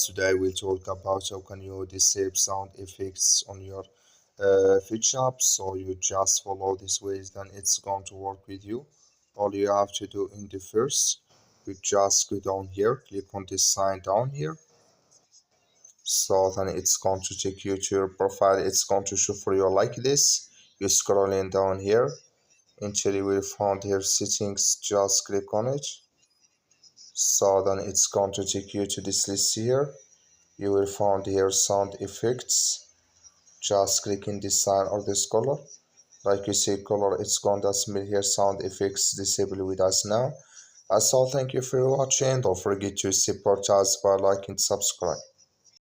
Today we'll talk about how can you disable sound effects on your Fitch app. So you just follow these ways, then it's going to work with you. All you have to do in the first, you just go down here, click on this sign down here. So then it's going to take you to your profile. It's going to show for you like this. You scrolling down here until you will find here settings. Just click on it. So then it's going to take you to this list here. You will find here sound effects. Just click in this sign or this color. Like you see color, it's going to smell here sound effects disabled with us now. So thank you for watching. Don't forget to support us by liking and subscribe.